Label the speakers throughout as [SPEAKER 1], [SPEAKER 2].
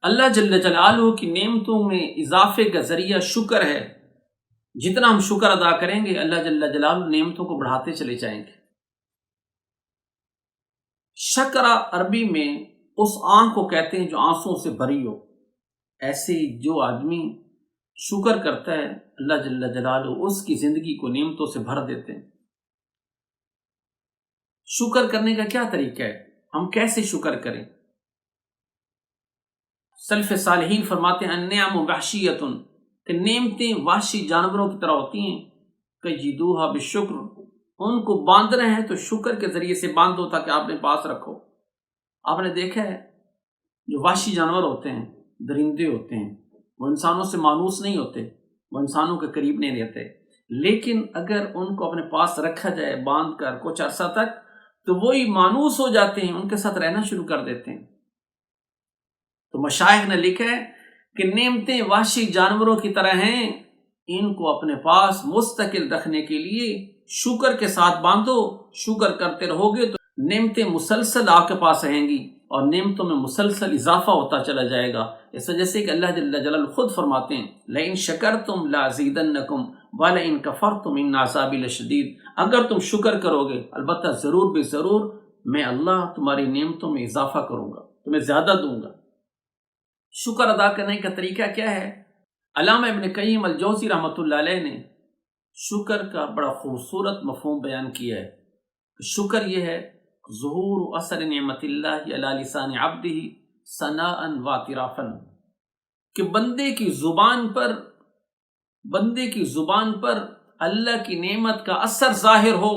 [SPEAKER 1] اللہ جل جلالہ کی نعمتوں میں اضافے کا ذریعہ شکر ہے۔ جتنا ہم شکر ادا کریں گے اللہ جل جلالہ نعمتوں کو بڑھاتے چلے جائیں گے۔ شکر عربی میں اس آنکھ کو کہتے ہیں جو آنسوں سے بھری ہو۔ ایسے جو آدمی شکر کرتا ہے اللہ جل جلالہ اس کی زندگی کو نعمتوں سے بھر دیتے ہیں۔ شکر کرنے کا کیا طریقہ ہے؟ ہم کیسے شکر کریں؟ سلف صالحین فرماتے ہیں النعم وحشیۃ، کہ نعمتیں وحشی جانوروں کی طرح ہوتی ہیں، کجدوھا بالشکر، ان کو باندھنا ہے تو شکر کے ذریعے سے باندھو تاکہ آپ نے پاس رکھو۔ آپ نے دیکھا ہے جو وحشی جانور ہوتے ہیں، درندے ہوتے ہیں، وہ انسانوں سے مانوس نہیں ہوتے، وہ انسانوں کے قریب نہیں رہتے، لیکن اگر ان کو اپنے پاس رکھا جائے باندھ کر کچھ عرصہ تک تو وہی مانوس ہو جاتے ہیں، ان کے ساتھ رہنا شروع کر دیتے ہیں۔ تو مشائخ نے لکھا ہے کہ نعمتیں وحشی جانوروں کی طرح ہیں، ان کو اپنے پاس مستقل رکھنے کے لیے شکر کے ساتھ باندھو۔ شکر کرتے رہو گے تو نعمتیں مسلسل آپ کے پاس رہیں گی اور نعمتوں میں مسلسل اضافہ ہوتا چلا جائے گا۔ اس وجہ سے کہ اللہ جل جلالہ خود فرماتے ہیں لئن شکرتم لازیدنکم ولئن کفرتم ان عذابی لشدید، اگر تم شکر کرو گے البتہ ضرور بے ضرور میں اللہ تمہاری نعمتوں میں اضافہ کروں گا، تمہیں زیادہ دوں گا۔ شکر ادا کرنے کا طریقہ کیا ہے؟ علامہ ابن قیم الجوزی رحمۃ اللہ علیہ نے شکر کا بڑا خوبصورت مفہوم بیان کیا ہے۔ شکر یہ ہے ظہور اثر نعمت اللہ علی لسان عبدہ ثناء و اعترافا، کہ بندے کی زبان پر اللہ کی نعمت کا اثر ظاہر ہو،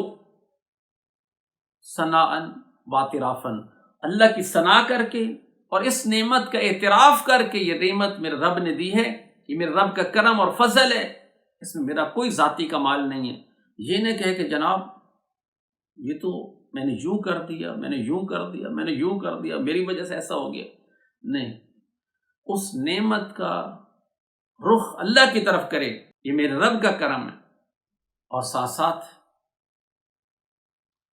[SPEAKER 1] ثناء و اعترافا، اللہ کی ثنا کر کے اور اس نعمت کا اعتراف کر کے یہ نعمت میرے رب نے دی ہے، یہ میرے رب کا کرم اور فضل ہے، اس میں میرا کوئی ذاتی کمال نہیں ہے۔ یہ نہ کہے کہ جناب یہ تو میں نے یوں کر دیا، میں نے یوں کر دیا، میں نے یوں کر دیا، میری وجہ سے ایسا ہو گیا۔ نہیں، اس نعمت کا رخ اللہ کی طرف کرے، یہ میرے رب کا کرم ہے، اور ساتھ ساتھ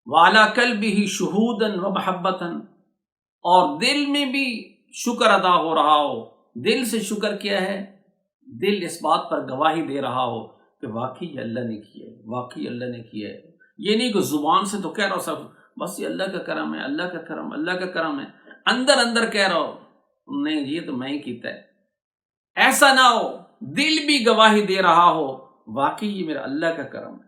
[SPEAKER 1] وَعَلَىٰ قَلْبِهِ شُهُودًا وَمَحَبَّةً، اور دل میں بھی شکر ادا ہو رہا ہو۔ دل سے شکر کیا ہے؟ دل اس بات پر گواہی دے رہا ہو کہ واقعی اللہ نے کیا ہے، واقعی اللہ نے کیا ہے۔ یہ نہیں کہ زبان سے تو کہہ رہا ہو سب بس یہ اللہ کا کرم ہے، اللہ کا کرم، اللہ کا کرم ہے، اندر اندر کہہ رہا ہو نہیں یہ تو میں ہی کیتا ہے۔ ایسا نہ ہو، دل بھی گواہی دے رہا ہو واقعی یہ میرا اللہ کا کرم ہے،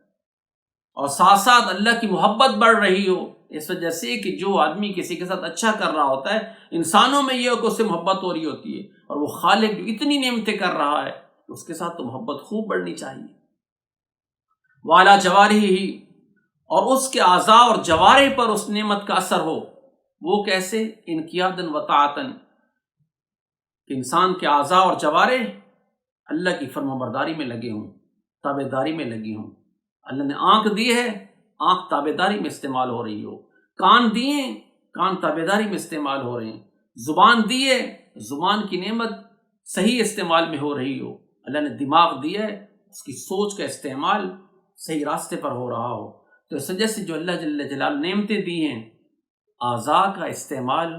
[SPEAKER 1] اور ساتھ ساتھ اللہ کی محبت بڑھ رہی ہو۔ اس وجہ سے کہ جو آدمی کسی کے ساتھ اچھا کر رہا ہوتا ہے، انسانوں میں یہ کہ اس سے محبت ہو رہی ہوتی ہے، اور وہ خالق جو اتنی نعمتیں کر رہا ہے اس کے ساتھ تو محبت خوب بڑھنی چاہیے۔ وَعَلَىٰ جَوَارِحِهِ، اور اس کے اعضاء اور جوارح پر اس نعمت کا اثر ہو۔ وہ کیسے؟ انقیاداً و طاعتاً، کہ انسان کے اعضاء اور جوارح اللہ کی فرمانبرداری میں لگے ہوں، تابعداری میں لگی ہوں۔ اللہ نے آنکھ دی ہے، آنکھ تابعداری میں استعمال ہو رہی ہو، کان دیے، کان تابعداری میں استعمال ہو رہے ہیں، زبان دی ہے، زبان کی نعمت صحیح استعمال میں ہو رہی ہو، اللہ نے دماغ دیا ہے، اس کی سوچ کا استعمال صحیح راستے پر ہو رہا ہو۔ تو اس وجہ سے جو اللہ جل جلالہ نعمتیں دی ہیں، اعضاء کا استعمال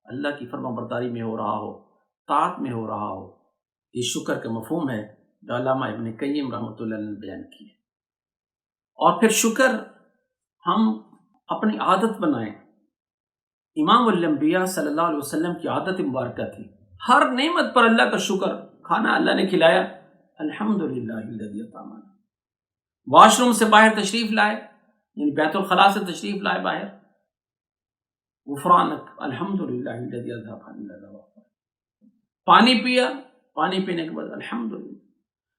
[SPEAKER 1] اللہ کی فرمانبرداری میں ہو رہا ہو، طاعت میں ہو رہا ہو، یہ شکر کا مفہوم ہے جو علامہ ابن قیم رحمۃ اللہ علیہ نے بیان کی ہے۔ اور پھر شکر ہم اپنی عادت بنائیں۔ امام الانبیاء صلی اللہ علیہ وسلم کی عادت مبارکہ تھی ہر نعمت پر اللہ کا شکر۔ کھانا اللہ نے کھلایا، الحمدللہ الذی اطعمنا۔ واش روم سے باہر تشریف لائے، یعنی بیت الخلاء سے تشریف لائے باہر، غفرانک الحمدللہ الذی اذھب عنی العذاب۔ پانی پیا، پانی پینے کے بعد الحمدللہ،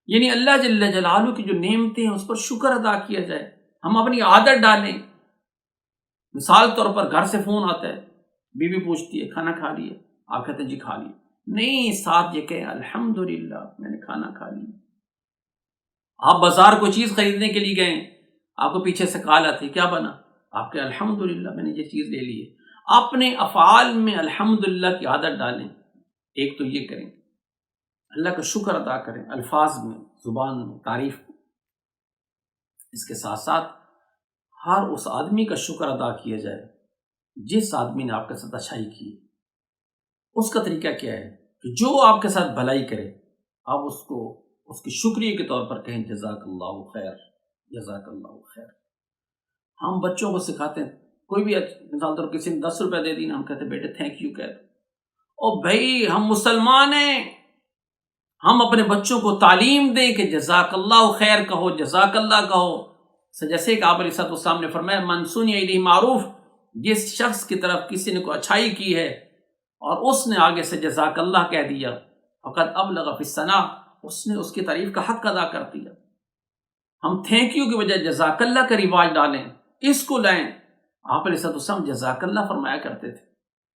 [SPEAKER 1] یعنی اللہ جل جلالہ کی جو نعمتیں ہیں اس پر شکر ادا کیا جائے۔ ہم اپنی عادت ڈالیں۔ مثال طور پر گھر سے فون آتا ہے، بیوی پوچھتی ہے کھانا کھا لیے، آپ کہتے ہیں جی کھا لیے، نہیں ساتھ یہ کہیں الحمدللہ میں نے کھانا کھا لیا۔ آپ بازار کو چیز خریدنے کے لیے گئے، آپ کو پیچھے سے کال آتی کیا بنا، آپ کہیں الحمدللہ میں نے یہ چیز لے لی ہے۔ اپنے افعال میں الحمدللہ کی عادت ڈالیں۔ ایک تو یہ کریں، اللہ کا شکر ادا کریں، الفاظ میں، زبان میں، تعریف میں۔ اس کے ساتھ ساتھ ہر اس آدمی کا شکر ادا کیا جائے جس آدمی نے آپ کے ساتھ اچھائی کی۔ اس کا طریقہ کیا ہے کہ جو آپ کے ساتھ بھلائی کرے آپ اس کو اس کی شکریہ کے طور پر کہیں جزاک اللہ خیر، جزاک اللہ خیر۔ ہم بچوں کو سکھاتے ہیں، کوئی بھی مثال طور کسی نے 10 روپے دے دی نا، ہم کہتے ہیں بیٹے تھینک یو کہتے۔ او بھائی ہم مسلمان ہیں، ہم اپنے بچوں کو تعلیم دیں کہ جزاک اللہ خیر کہو، جزاک اللہ کہو۔ جیسے کہ آپ علیہ السلام نے فرمایا من سنی الیہ معروف، جس شخص کی طرف کسی نے کوئی اچھائی کی ہے اور اس نے آگے سے جزاک اللہ کہہ دیا، فقد ابلغ فی الثناء، اس نے اس کی تعریف کا حق ادا کر دیا۔ ہم تھینک یو کی بجائے جزاک اللہ کا رواج ڈالیں، اس کو لائیں۔ آپ علیہ السلام جزاک اللہ فرمایا کرتے تھے۔